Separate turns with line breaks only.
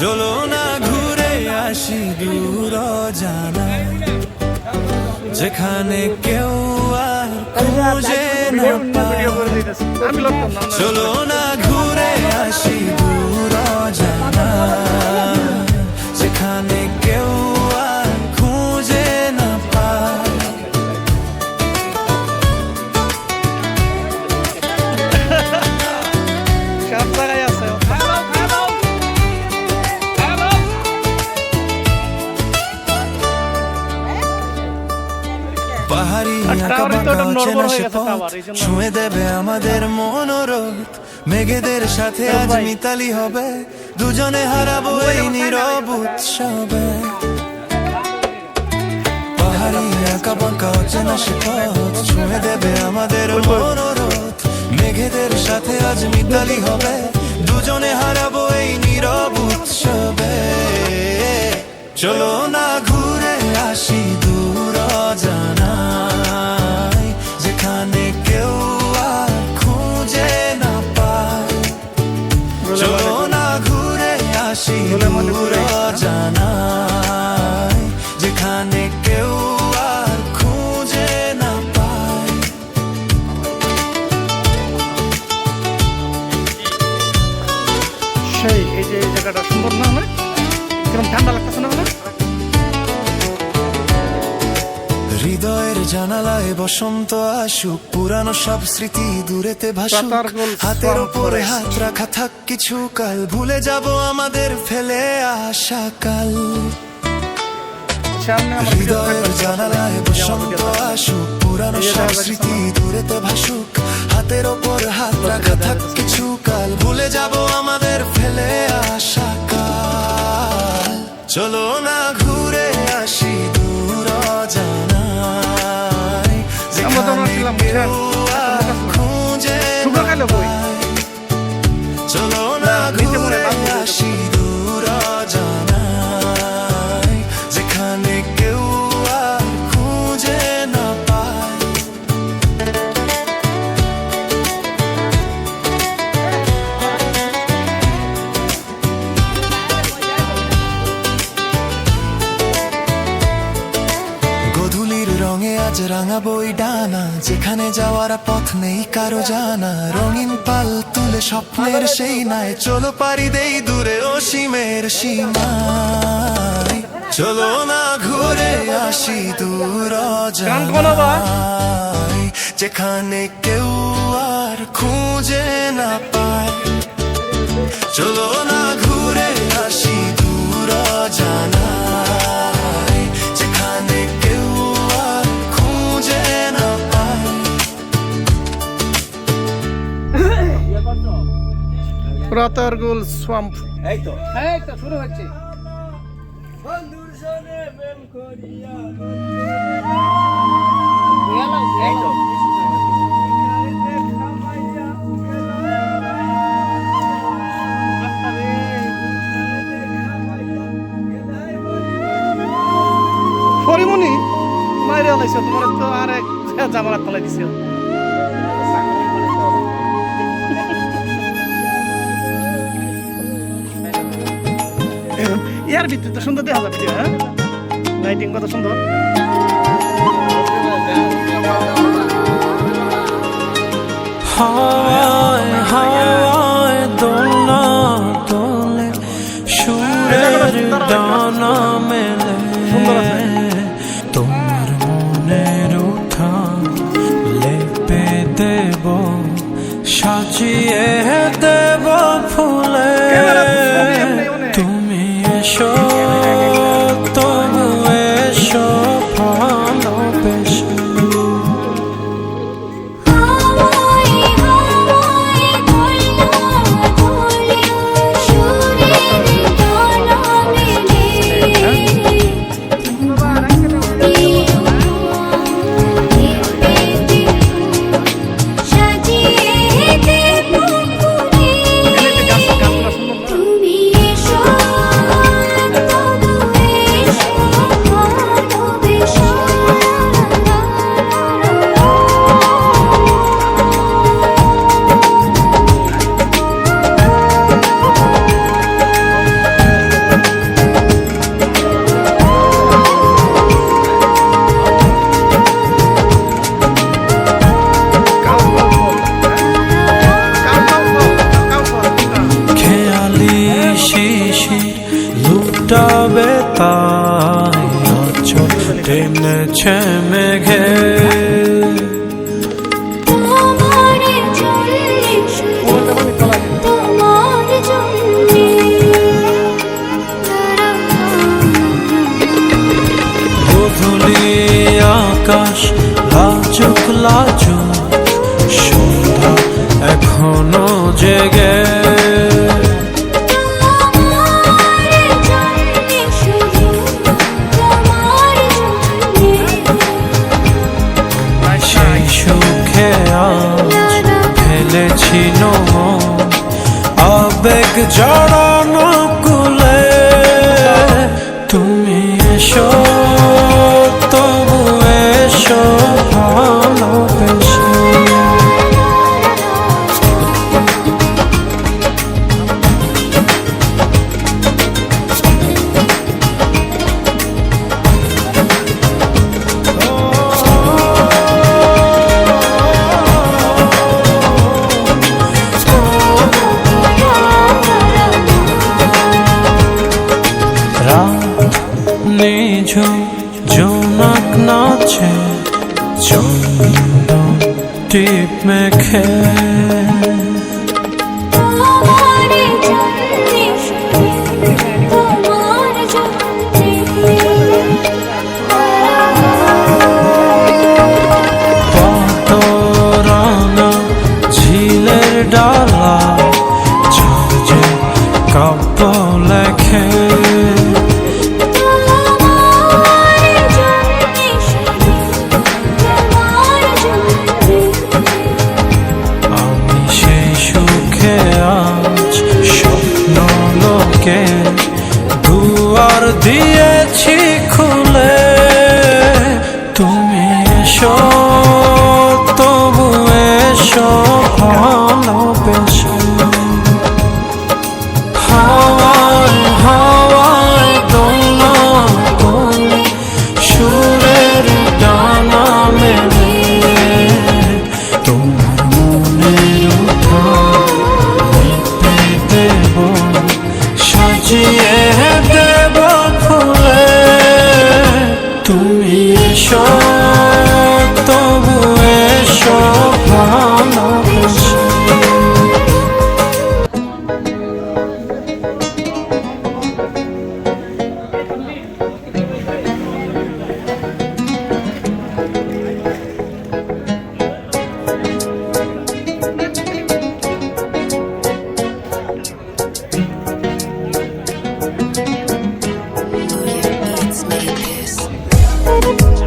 চলো না ঘুরে আসি দূর জানা, যেখানে কেউ আর খুঁজে না পায়। চলো না ঘুরে আসি দূর জানা, যেখানে কেউ আর খুঁজে না পায়। পাহাড়ি ছুঁয়ে দেবে আমাদের মনোরথ, মেঘেদের সাথে আজ মিতালি হবে, দুজনে হারাবো এই নীরব উৎসবে। পাহাড়ি আঁকা বাঁকা অচেনা সে পথ ছুঁয়ে দেবে আমাদের মনোরথ, মেঘেদের সাথে আজ মিতালি হবে, দুজনে হারাবো এই নীরব উৎসবে। চলো না ঘুরে আসি দূর জানাই, যেখানে কেউ আর খুঁজে না পায়। চলো না ঘুরে আসি দূর জানাই, যেখানে কেউ আর খুঁজে না পায়।
সেই এই যে জায়গাটা সুন্দর না, কিরকম ঠান্ডা লাগতেছে না?
হৃদয়ের জানালায় বসন্ত আসুক, পুরানো সব স্মৃতি দূরেতে ভাসুক, হাতের উপরে হাত রাখা থাক কিছু কাল, ভুলে যাব আমাদের ফেলে আসা কাল। হৃদয়ের জানালায় বসন্ত আসুক, পুরানো সব স্মৃতি দূরেতে ভাসুক, হাতের ওপর হাত রাখা থাক কিছু কাল, ভুলে যাব আমাদের ফেলে আসা কাল। চলো না ঘুরে আসি দূর জানাই, যেখানে কেউ আর খুঁজে না পায়। চলো না ঘুরে আসি দূর জানাই, যেখানে কেউ আর খুঁজে না পায়। গধূলির রঙে আজ রাঙা বই ডানা, যেখানে যাওয়ার পথ নেই কারো জানা, রঙিন পাল তুলে স্বপ্নের সেই নাই, চলো পারি দেই দূরে অসীমের সীমায়। চলো না ঘুরে আসি দূর জানাই, যেখানে কেউ আর খুঁজে না পায়। চলো না ঘুরে আসি দূর জানাই, যেখানে কেউ আর খুঁজে না পায়।
রাতারগুল সোয়াম্প।
এই তো শুরু হচ্ছে।
পরিমণি মাইরে আলাইছে তোমার তো আর এক জামালা তলাই দিছে। ইয়ার ভিতরে তো সুন্দর দেখা যাচ্ছে। হ্যাঁ, লাইটিং কত সুন্দর।
হাওয়ায় হাওয়ায় দোলনা তোলে, সুরের ডানা মেলে, তোমার মনের উঠান লেপে দেব, সাজিয়ে দেব ফুলে। তুমি এসো তবু এসো ভালোবেসে।
টেনেছে মেঘে
তোমার জন্যে শুধু তোমার জন্যে
গোধূলি আকাশ লাজুক লাজুক সন্ধ্যা এখনো জেগে
তোমার জন্যে শুধু তোমার জন্যে
সেই সুখে আজ ফেলেছি মন আবেগ জড়ানো কুলে তুমি এসো তবু এসো ভালোবেসে রাত নিঝুম জোনাক নাচে চন্দন টিপ মেখে
তোমার জন্যে শুধু তোমার জন্যে
পাতরানা ঝিলের ডালা ঝাঁঝে কাব্য লেখে
তোমার জন্যে শুধু তোমার জন্যে
আমি সেই সুখে আজ স্বপ্ন লোকে দুয়ার দিয়েছি খুলে তুমি এসো তবু এসো ভালোবেসে হাওয়ায় হাওয়ায় দোলা দোলে সুরের ডানা মেলে তোমার মনের উঠান লিপে দেব সাজিয়ে দেব ফুলে তুমি এসো তবু এসো ভালোবেসে
It's like this.